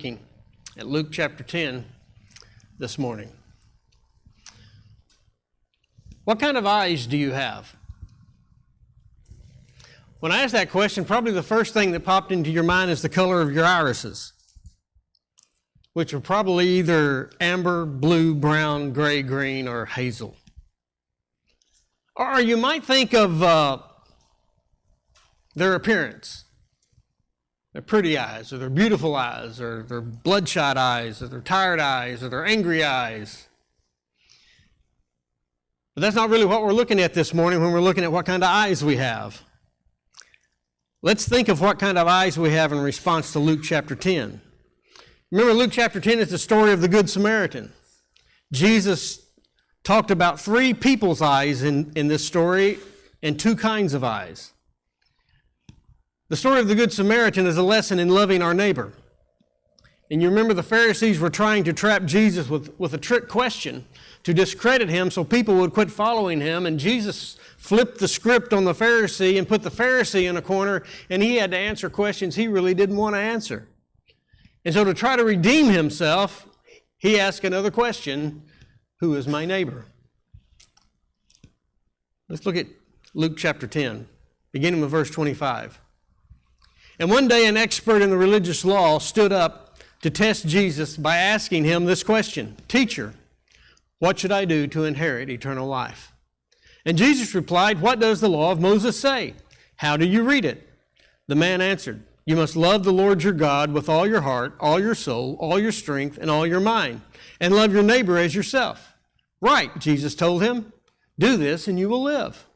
looking at Luke chapter 10 this morning. What kind of eyes do you have? When I asked that question, probably the first thing that popped into your mind is the color of your irises, which are probably either amber, blue, brown, gray, green, or hazel. Or you might think of their appearance. Their pretty eyes, or their beautiful eyes, or their bloodshot eyes, or their tired eyes, or their angry eyes. But that's not really what we're looking at this morning when we're looking at what kind of eyes we have. Let's think of what kind of eyes we have in response to Luke chapter 10. Remember, Luke chapter 10 is the story of the Good Samaritan. Jesus talked about three people's eyes in this story and two kinds of eyes. The story of the Good Samaritan is a lesson in loving our neighbor. And you remember the Pharisees were trying to trap Jesus with a trick question to discredit him so people would quit following him. And Jesus flipped the script on the Pharisee and put the Pharisee in a corner, and he had to answer questions he really didn't want to answer. And so to try to redeem himself, he asked another question: who is my neighbor? Let's look at Luke chapter 10, beginning with verse 25. And one day an expert in the religious law stood up to test Jesus by asking him this question: Teacher, what should I do to inherit eternal life? And Jesus replied, What does the law of Moses say? How do you read it? The man answered, You must love the Lord your God with all your heart, all your soul, all your strength, and all your mind, and love your neighbor as yourself. Right, Jesus told him. Do this and you will live.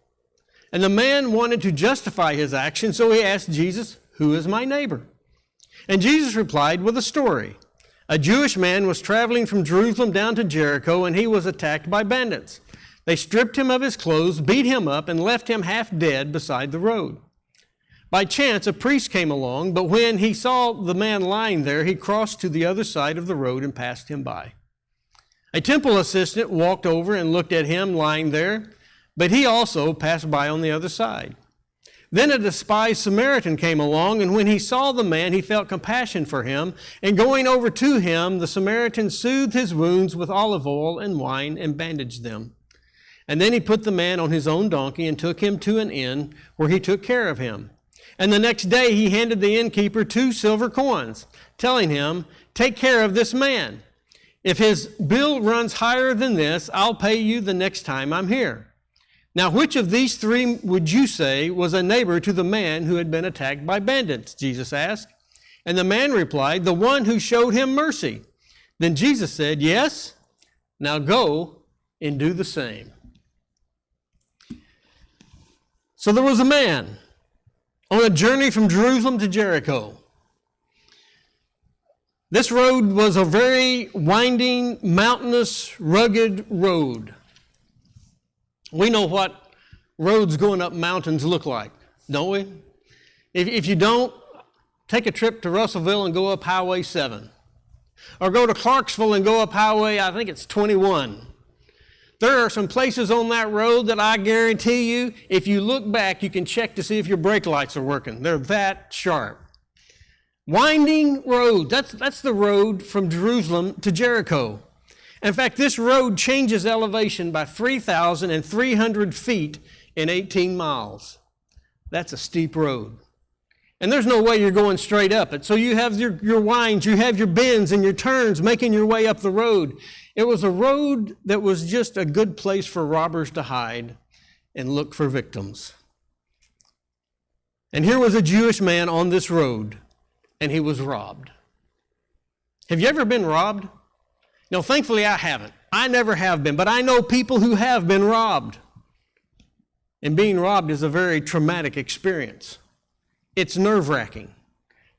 And the man wanted to justify his action, so he asked Jesus, Who is my neighbor? And Jesus replied with a story. A Jewish man was traveling from Jerusalem down to Jericho, and he was attacked by bandits. They stripped him of his clothes, beat him up, and left him half dead beside the road. By chance, a priest came along, but when he saw the man lying there, he crossed to the other side of the road and passed him by. A temple assistant walked over and looked at him lying there, but he also passed by on the other side. Then a despised Samaritan came along, and when he saw the man, he felt compassion for him, and going over to him, the Samaritan soothed his wounds with olive oil and wine and bandaged them. And then he put the man on his own donkey and took him to an inn where he took care of him. And the next day he handed the innkeeper 2 silver coins, telling him, Take care of this man. If his bill runs higher than this, I'll pay you the next time I'm here. Now, which of these 3 would you say was a neighbor to the man who had been attacked by bandits? Jesus asked. And the man replied, The one who showed him mercy. Then Jesus said, Yes, now go and do the same. So there was a man on a journey from Jerusalem to Jericho. This road was a very winding, mountainous, rugged road. We know what roads going up mountains look like, don't we? If you don't, take a trip to Russellville and go up Highway 7. Or go to Clarksville and go up Highway, I think it's 21. There are some places on that road that I guarantee you, if you look back, you can check to see if your brake lights are working. They're that sharp. Winding road, that's the road from Jerusalem to Jericho. In fact, this road changes elevation by 3,300 feet in 18 miles. That's a steep road. And there's no way you're going straight up it. So you have your winds, you have your bends and your turns making your way up the road. It was a road that was just a good place for robbers to hide and look for victims. And here was a Jewish man on this road, and he was robbed. Have you ever been robbed? No, thankfully I haven't. I never have been, but I know people who have been robbed. And being robbed is a very traumatic experience. It's nerve-wracking.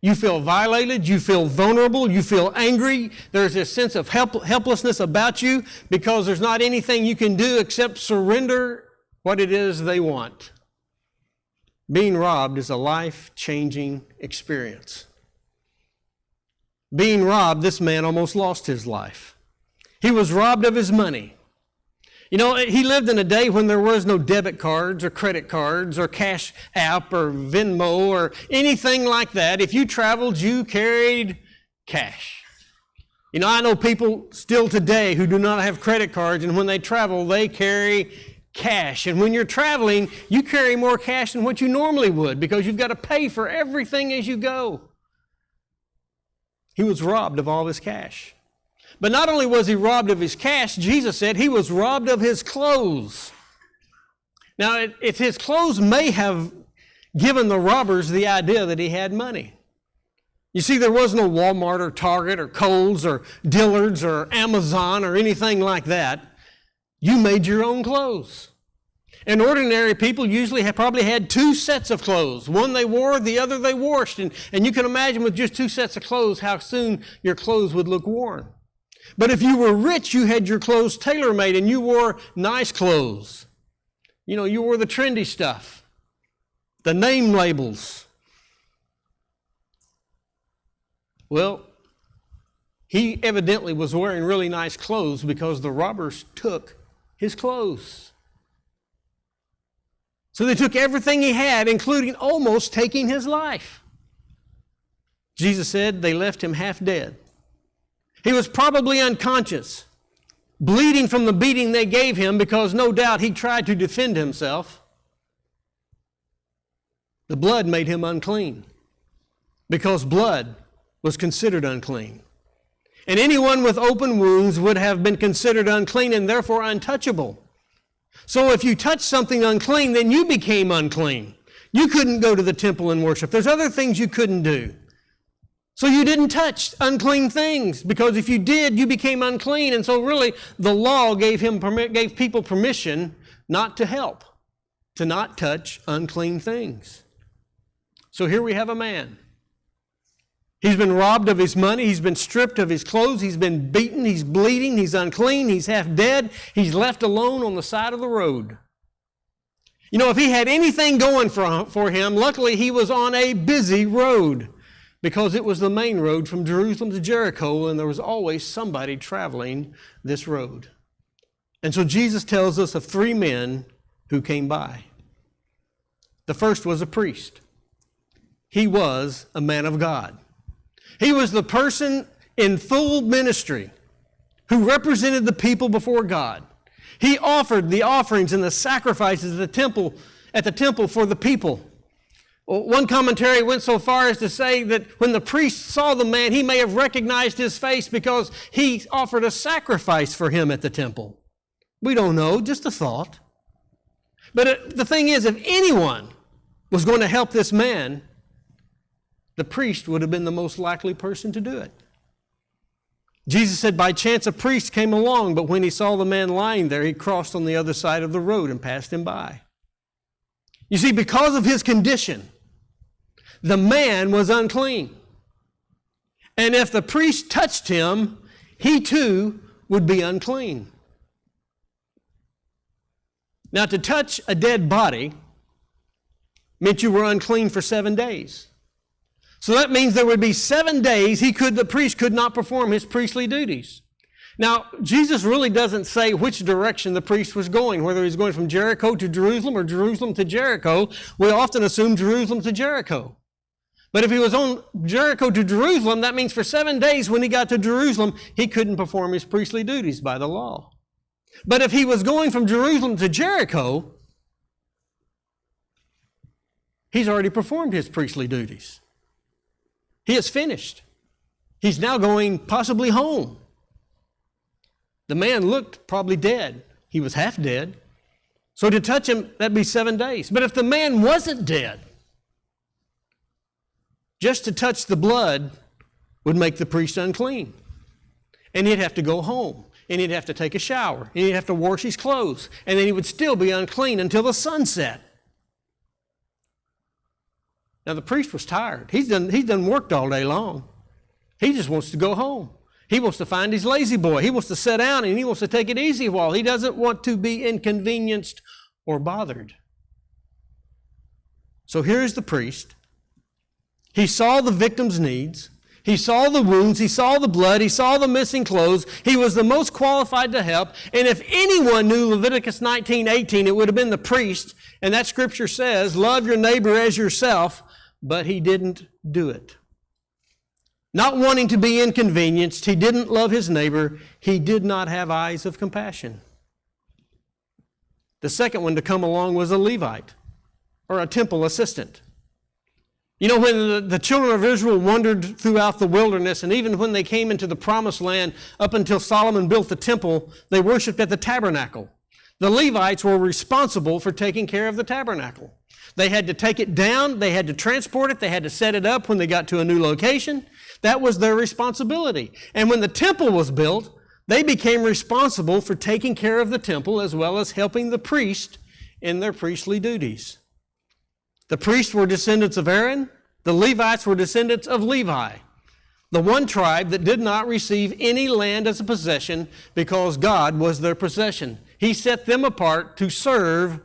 You feel violated, you feel vulnerable, you feel angry. There's a sense of helplessness about you because there's not anything you can do except surrender what it is they want. Being robbed is a life-changing experience. Being robbed, this man almost lost his life. He was robbed of his money. You know, he lived in a day when there was no debit cards or credit cards or Cash App or Venmo or anything like that. If you traveled, you carried cash. You know, I know people still today who do not have credit cards, and when they travel, they carry cash. And when you're traveling, you carry more cash than what you normally would because you've got to pay for everything as you go. He was robbed of all his cash. But not only was he robbed of his cash, Jesus said he was robbed of his clothes. Now, if his clothes may have given the robbers the idea that he had money. You see, there was no Walmart or Target or Kohl's or Dillard's or Amazon or anything like that. You made your own clothes. And ordinary people usually probably had two sets of clothes. One they wore, the other they washed. And you can imagine with just two sets of clothes how soon your clothes would look worn. But if you were rich, you had your clothes tailor-made and you wore nice clothes. You know, you wore the trendy stuff, the name labels. Well, he evidently was wearing really nice clothes because the robbers took his clothes. So they took everything he had, including almost taking his life. Jesus said they left him half dead. He was probably unconscious, bleeding from the beating they gave him because no doubt he tried to defend himself. The blood made him unclean because blood was considered unclean. And anyone with open wounds would have been considered unclean and therefore untouchable. So if you touched something unclean, then you became unclean. You couldn't go to the temple and worship. There's other things you couldn't do. So you didn't touch unclean things, because if you did, you became unclean. And so really, the law gave people permission not to help, to not touch unclean things. So here we have a man. He's been robbed of his money. He's been stripped of his clothes. He's been beaten. He's bleeding. He's unclean. He's half dead. He's left alone on the side of the road. You know, if he had anything going for him, luckily he was on a busy road, because it was the main road from Jerusalem to Jericho, and there was always somebody traveling this road. And so Jesus tells us of three men who came by. The first was a priest. He was a man of God. He was the person in full ministry who represented the people before God. He offered the offerings and the sacrifices at the temple for the people. One commentary went so far as to say that when the priest saw the man, he may have recognized his face because he offered a sacrifice for him at the temple. We don't know, just a thought. But the thing is, if anyone was going to help this man, the priest would have been the most likely person to do it. Jesus said, by chance a priest came along, but when he saw the man lying there, he crossed on the other side of the road and passed him by. You see, because of his condition, the man was unclean. And if the priest touched him, he too would be unclean. Now, to touch a dead body meant you were unclean for 7 days. So that means there would be 7 days the priest could not perform his priestly duties. Now, Jesus really doesn't say which direction the priest was going, whether he's going from Jericho to Jerusalem or Jerusalem to Jericho. We often assume Jerusalem to Jericho. But if he was on Jericho to Jerusalem, that means for 7 days when he got to Jerusalem, he couldn't perform his priestly duties by the law. But if he was going from Jerusalem to Jericho, he's already performed his priestly duties. He is finished. He's now going possibly home. The man looked probably dead. He was half dead. So to touch him, that'd be 7 days. But if the man wasn't dead, just to touch the blood would make the priest unclean. And he'd have to go home. And he'd have to take a shower. And he'd have to wash his clothes. And then he would still be unclean until the sun set. Now the priest was tired. He's done worked all day long. He just wants to go home. He wants to find his lazy boy. He wants to sit down and he wants to take it easy a while. He doesn't want to be inconvenienced or bothered. So here's the priest. He saw the victim's needs. He saw the wounds. He saw the blood. He saw the missing clothes. He was the most qualified to help. And if anyone knew Leviticus 19:18, it would have been the priest. And that scripture says, love your neighbor as yourself. But he didn't do it. Not wanting to be inconvenienced, he didn't love his neighbor. He did not have eyes of compassion. The second one to come along was a Levite, or a temple assistant. You know, when the children of Israel wandered throughout the wilderness, and even when they came into the promised land, up until Solomon built the temple, they worshiped at the tabernacle. The Levites were responsible for taking care of the tabernacle. They had to take it down, they had to transport it, they had to set it up when they got to a new location. That was their responsibility. And when the temple was built, they became responsible for taking care of the temple as well as helping the priest in their priestly duties. The priests were descendants of Aaron. The Levites were descendants of Levi, the one tribe that did not receive any land as a possession because God was their possession. He set them apart to serve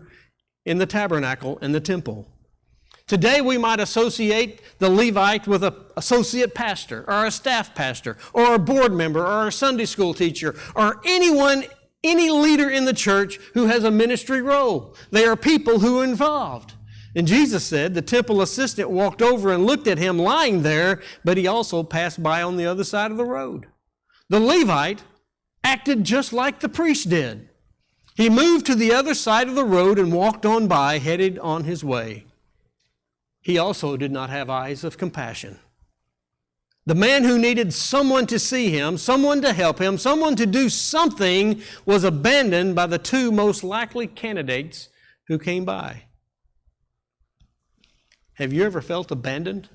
in the tabernacle and the temple. Today we might associate the Levite with an associate pastor or a staff pastor or a board member or a Sunday school teacher or any leader in the church who has a ministry role. They are people who are involved. And Jesus said the temple assistant walked over and looked at him lying there, but he also passed by on the other side of the road. The Levite acted just like the priest did. He moved to the other side of the road and walked on by, headed on his way. He also did not have eyes of compassion. The man who needed someone to see him, someone to help him, someone to do something was abandoned by the two most likely candidates who came by. Have you ever felt abandoned?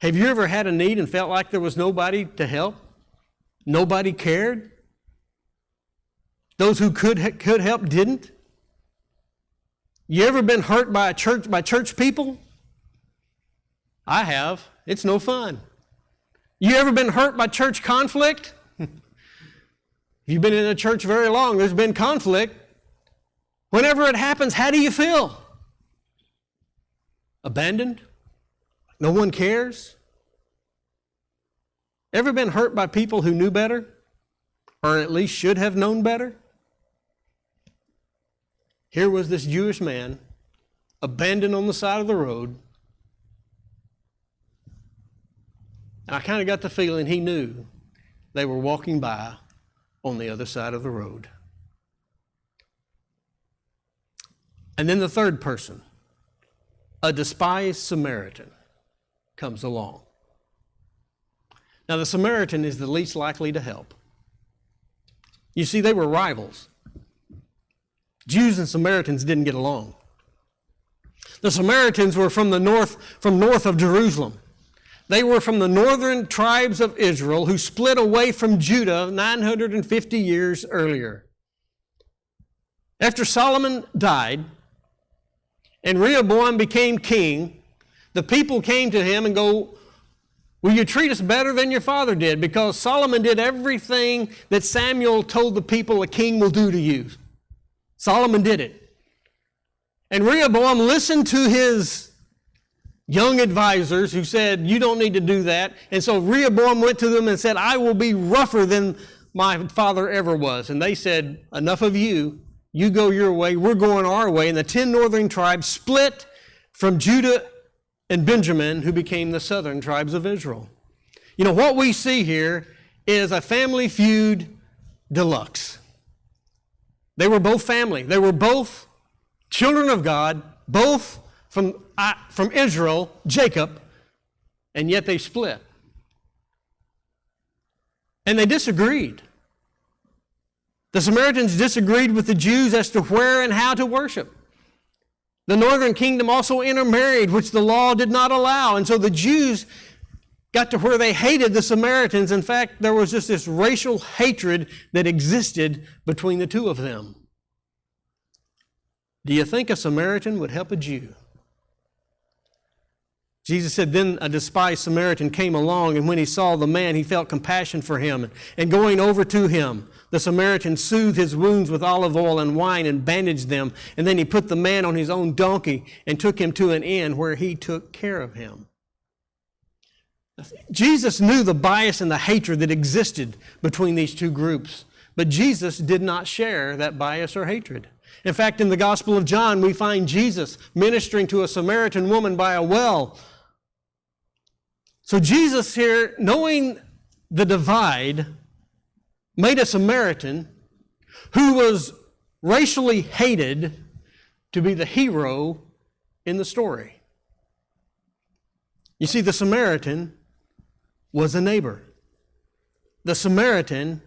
Have you ever had a need and felt like there was nobody to help? Nobody cared? Those who could help didn't? You ever been hurt by church people? I have. It's no fun. You ever been hurt by church conflict? If you've been in a church very long, there's been conflict. Whenever it happens, how do you feel? Abandoned? No one cares? Ever been hurt by people who knew better? Or at least should have known better? Here was this Jewish man, abandoned on the side of the road. And I kind of got the feeling he knew they were walking by on the other side of the road. And then the third person, a despised Samaritan, comes along. Now, the Samaritan is the least likely to help. You see, they were rivals. Jews and Samaritans didn't get along. The Samaritans were from north of Jerusalem. They were from the northern tribes of Israel who split away from Judah 950 years earlier. After Solomon died and Rehoboam became king, the people came to him and go, "Will you treat us better than your father did?" Because Solomon did everything that Samuel told the people a king will do to you. Solomon did it. And Rehoboam listened to his young advisors who said, "You don't need to do that." And so Rehoboam went to them and said, "I will be rougher than my father ever was." And they said, "Enough of you. You go your way, we're going our way." And the 10 northern tribes split from Judah and Benjamin, who became the southern tribes of Israel. You know, what we see here is a family feud deluxe. They were both family. They were both children of God, both from Israel, Jacob, and yet they split. And they disagreed. The Samaritans disagreed with the Jews as to where and how to worship. The northern kingdom also intermarried, which the law did not allow. And so the Jews got to where they hated the Samaritans. In fact, there was just this racial hatred that existed between the two of them. Do you think a Samaritan would help a Jew? Jesus said, "Then a despised Samaritan came along, and when he saw the man, he felt compassion for him. And going over to him, the Samaritan soothed his wounds with olive oil and wine and bandaged them. And then he put the man on his own donkey and took him to an inn where he took care of him." Jesus knew the bias and the hatred that existed between these two groups, but Jesus did not share that bias or hatred. In fact, in the Gospel of John, we find Jesus ministering to a Samaritan woman by a well. So Jesus here, knowing the divide, made a Samaritan who was racially hated to be the hero in the story. You see, the Samaritan was a neighbor. The Samaritan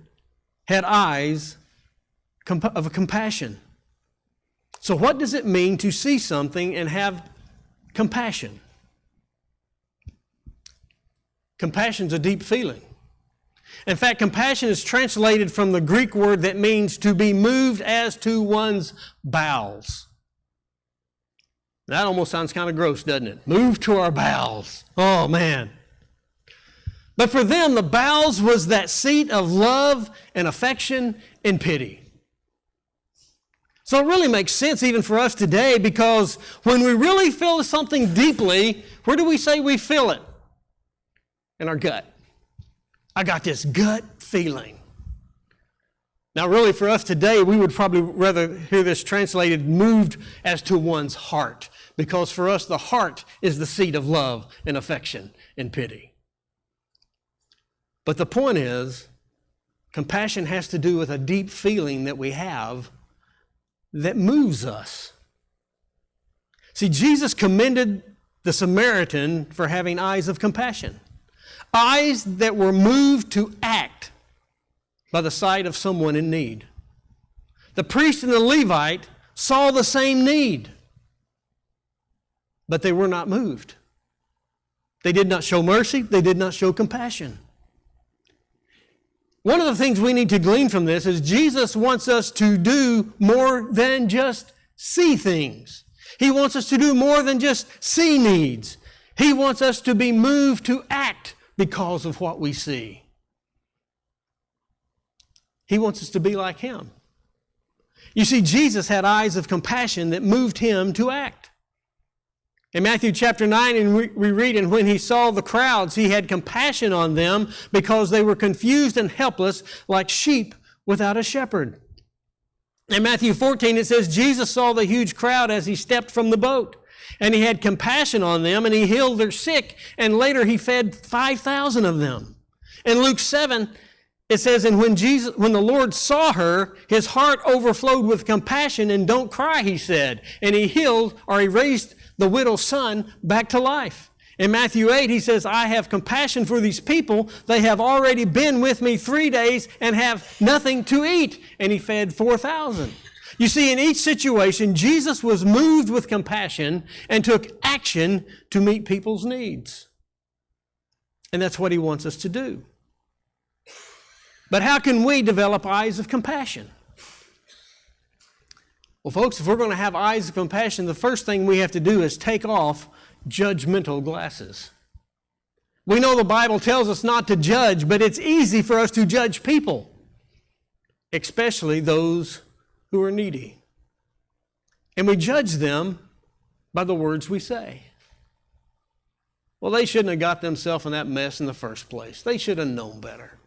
had eyes of compassion. So what does it mean to see something and have compassion? Compassion is a deep feeling. In fact, compassion is translated from the Greek word that means to be moved as to one's bowels. That almost sounds kind of gross, doesn't it? Moved to our bowels. Oh, man. But for them, the bowels was that seat of love and affection and pity. So it really makes sense even for us today, because when we really feel something deeply, where do we say we feel it? In our gut. I got this gut feeling. Now really for us today, we would probably rather hear this translated moved as to one's heart, because for us the heart is the seat of love and affection and pity. But the point is, compassion has to do with a deep feeling that we have that moves us. See, Jesus commended the Samaritan for having eyes of compassion. Eyes that were moved to act by the sight of someone in need. The priest and the Levite saw the same need, but they were not moved. They did not show mercy. They did not show compassion. One of the things we need to glean from this is Jesus wants us to do more than just see things. He wants us to do more than just see needs. He wants us to be moved to act because of what we see. He wants us to be like Him. You see, Jesus had eyes of compassion that moved Him to act. In Matthew chapter 9, and we read, and when He saw the crowds, He had compassion on them because they were confused and helpless like sheep without a shepherd. In Matthew 14, it says, Jesus saw the huge crowd as He stepped from the boat, and He had compassion on them, and He healed their sick, and later He fed 5,000 of them. In Luke 7, it says, and when the Lord saw her, His heart overflowed with compassion, and don't cry, He said, and He healed, or He raised the widow's son back to life. In Matthew 8, He says, I have compassion for these people. They have already been with me 3 days and have nothing to eat. And He fed 4,000. You see, in each situation, Jesus was moved with compassion and took action to meet people's needs. And that's what He wants us to do. But how can we develop eyes of compassion? Well, folks, if we're going to have eyes of compassion, the first thing we have to do is take off judgmental glasses. We know the Bible tells us not to judge, but it's easy for us to judge people, especially those who are needy. And we judge them by the words we say. Well, they shouldn't have got themselves in that mess in the first place. They should have known better.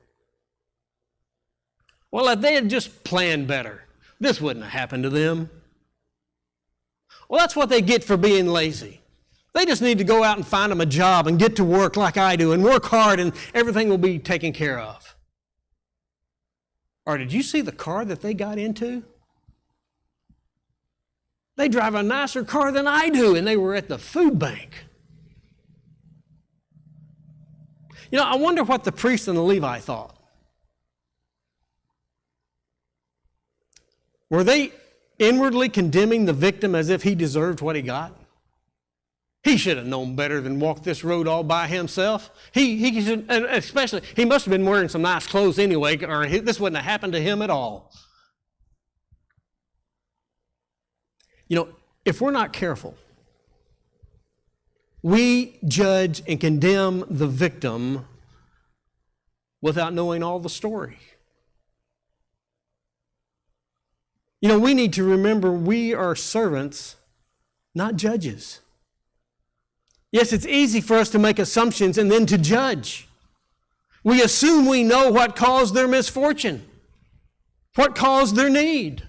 Well, if they had just planned better, this wouldn't have happened to them. Well, that's what they get for being lazy. They just need to go out and find them a job and get to work like I do and work hard and everything will be taken care of. Or did you see the car that they got into? They drive a nicer car than I do, and they were at the food bank. You know, I wonder what the priest and the Levite thought. Were they inwardly condemning the victim as if he deserved what he got? He should have known better than walk this road all by himself. He should, and especially, he must have been wearing some nice clothes anyway, or this wouldn't have happened to him at all. You know, if we're not careful, we judge and condemn the victim without knowing all the story. You know, we need to remember we are servants, not judges. Yes, it's easy for us to make assumptions and then to judge. We assume we know what caused their misfortune, what caused their need.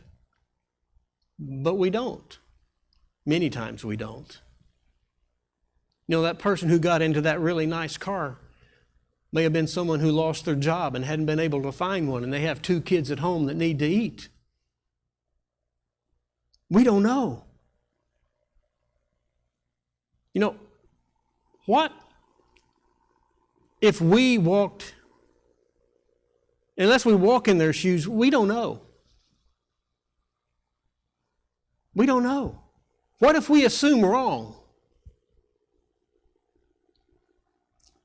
But we don't. Many times we don't. You know, that person who got into that really nice car, May have been someone who lost their job and hadn't been able to find one, and they have 2 kids at home that need to eat. We don't know. You know, what if we walked, unless we walk in their shoes, we don't know. We don't know. What if we assume wrong?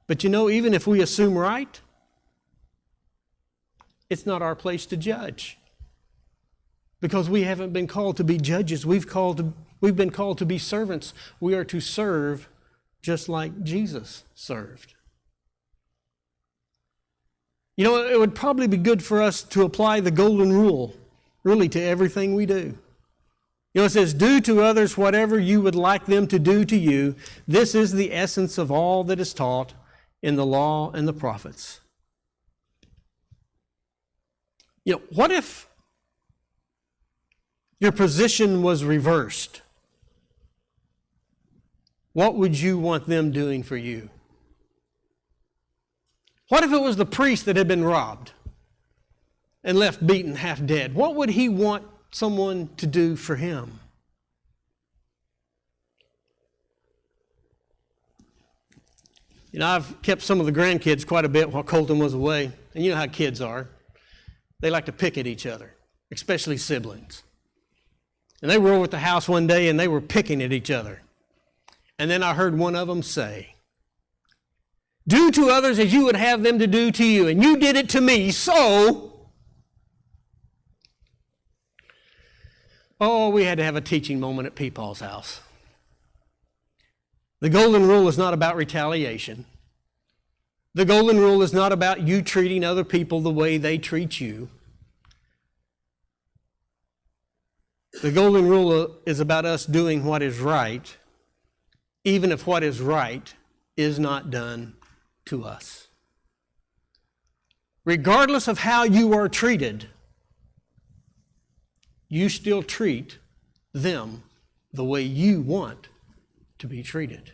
But you know, even if we assume right, it's not our place to judge. Because we haven't been called to be judges. We've been called to be servants. We are to serve just like Jesus served. You know, it would probably be good for us to apply the golden rule really to everything we do. You know, it says, do to others whatever you would like them to do to you. This is the essence of all that is taught in the law and the prophets. You know, what if your position was reversed? What would you want them doing for you? What if it was the priest that had been robbed and left beaten half dead? What would he want someone to do for him? You know, I've kept some of the grandkids quite a bit while Colton was away. And you know how kids are. They like to pick at each other, especially siblings. And they were over at the house one day and they were picking at each other. And then I heard one of them say, do to others as you would have them to do to you. And you did it to me, so... Oh, we had to have a teaching moment at Peepaw's house. The golden rule is not about retaliation. The golden rule is not about you treating other people the way they treat you. The golden rule is about us doing what is right, even if what is right is not done to us. Regardless of how you are treated, you still treat them the way you want to be treated.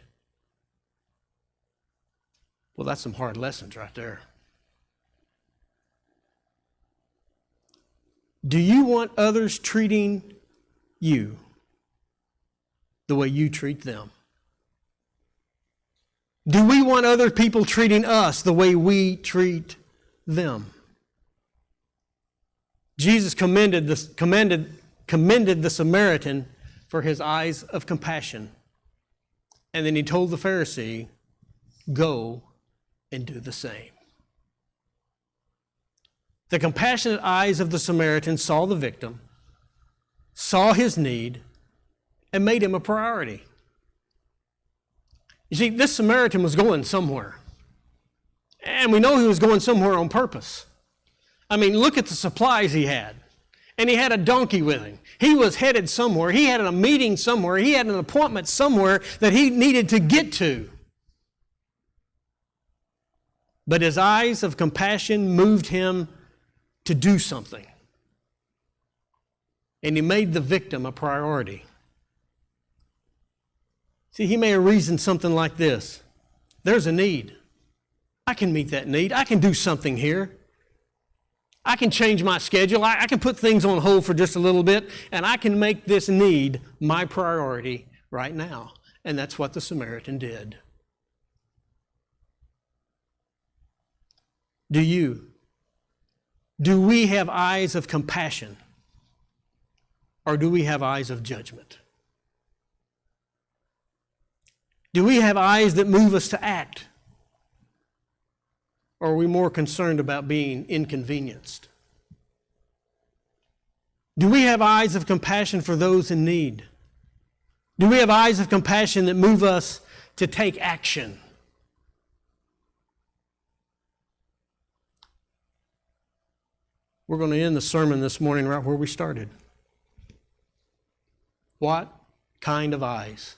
Well, that's some hard lessons right there. Do you want others treating you the way you treat them? Do we want other people treating us the way we treat them? Jesus commended the Samaritan for his eyes of compassion. And then he told the Pharisee, go and do the same. The compassionate eyes of the Samaritan saw the victim, saw his need, and made him a priority. You see, this Samaritan was going somewhere. And we know he was going somewhere on purpose. I mean, look at the supplies he had. And he had a donkey with him. He was headed somewhere. He had a meeting somewhere. He had an appointment somewhere that he needed to get to. But his eyes of compassion moved him to do something. And he made the victim a priority. See, he may have reasoned something like this. There's a need. I can meet that need. I can do something here. I can change my schedule. I can put things on hold for just a little bit, and I can make this need my priority right now. And that's what the Samaritan did. Do we have eyes of compassion, or do we have eyes of judgment? Do we have eyes that move us to act? Or are we more concerned about being inconvenienced? Do we have eyes of compassion for those in need? Do we have eyes of compassion that move us to take action? We're going to end the sermon this morning right where we started. What kind of eyes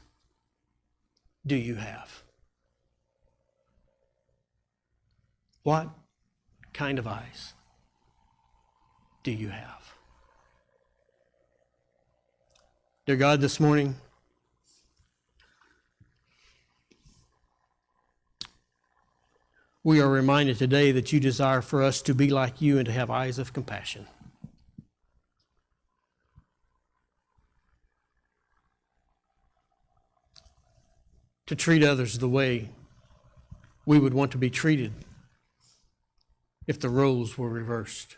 do you have? What kind of eyes do you have? Dear God, this morning, We are reminded today that you desire for us to be like you and to have eyes of compassion. To treat others the way we would want to be treated if the roles were reversed.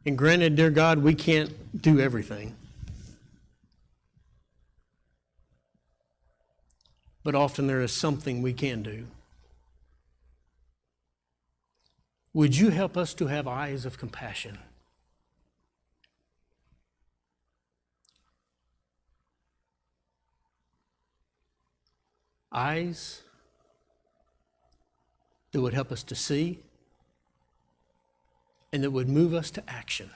And granted, dear God, we can't do everything. But often there is something we can do. Would you help us to have eyes of compassion? Eyes that would help us to see and that would move us to action,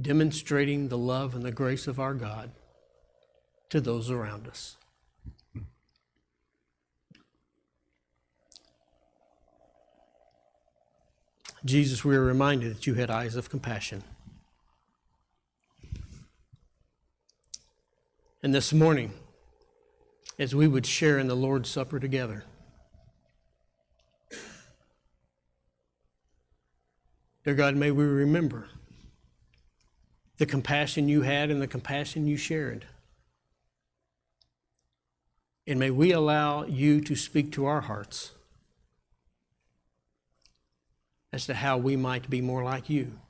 demonstrating the love and the grace of our God to those around us. Jesus, we are reminded that you had eyes of compassion. And this morning, as we would share in the Lord's Supper together, dear God, may we remember the compassion you had and the compassion you shared. And may we allow you to speak to our hearts as to how we might be more like you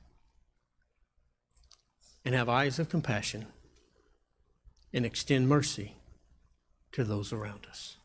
and have eyes of compassion and extend mercy to those around us.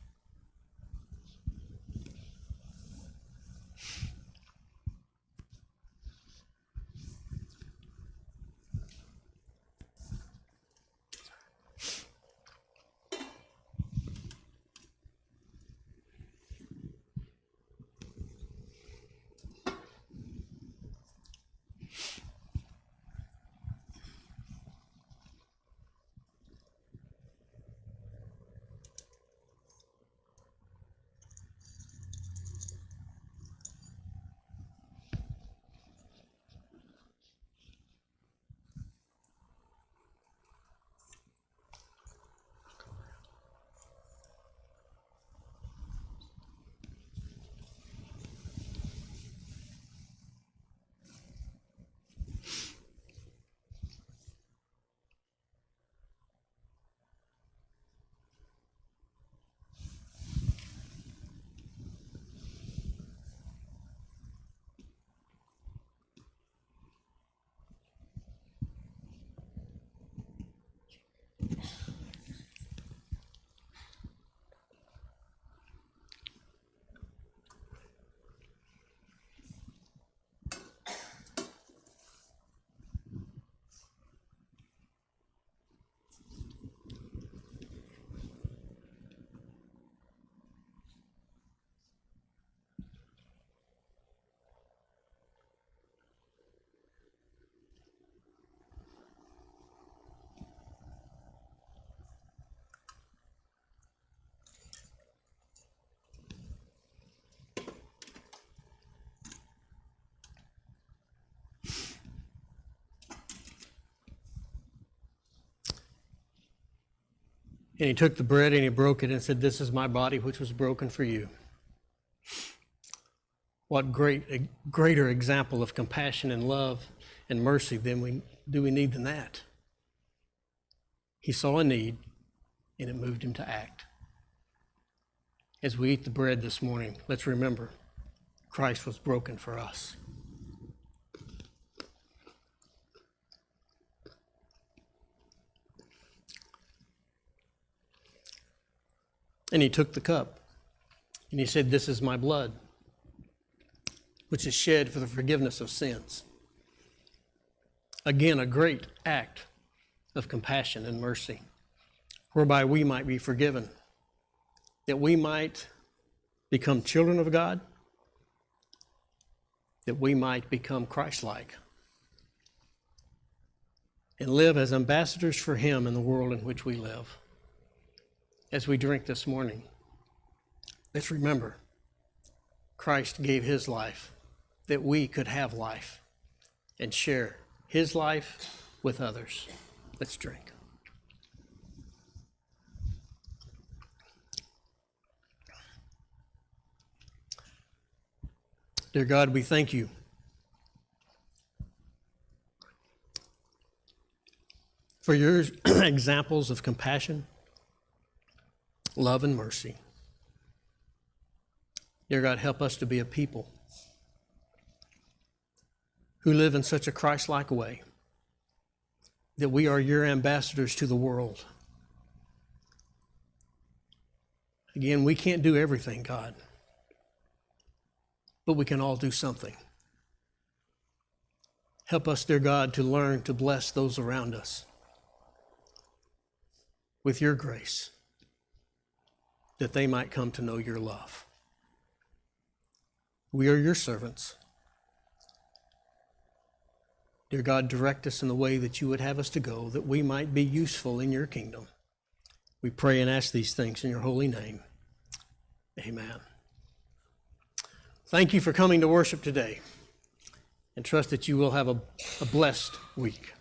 And he took the bread and he broke it and said, "This is my body which was broken for you." What greater example of compassion and love and mercy do we need than that? He saw a need and it moved him to act. As we eat the bread this morning, let's remember Christ was broken for us. And he took the cup and he said, "This is my blood, which is shed for the forgiveness of sins." Again, a great act of compassion and mercy, whereby we might be forgiven, that we might become children of God, that we might become Christ-like, and live as ambassadors for him in the world in which we live. As we drink this morning, let's remember Christ gave his life that we could have life and share his life with others. Let's drink. Dear God, we thank you for your examples of compassion, love, and mercy. Dear God, help us to be a people who live in such a Christ-like way that we are your ambassadors to the world. Again, we can't do everything, God, but we can all do something. Help us, dear God, to learn to bless those around us with your grace, that they might come to know your love. We are your servants. Dear God, direct us in the way that you would have us to go, that we might be useful in your kingdom. We pray and ask these things in your holy name. Amen. Thank you for coming to worship today, and trust that you will have a blessed week.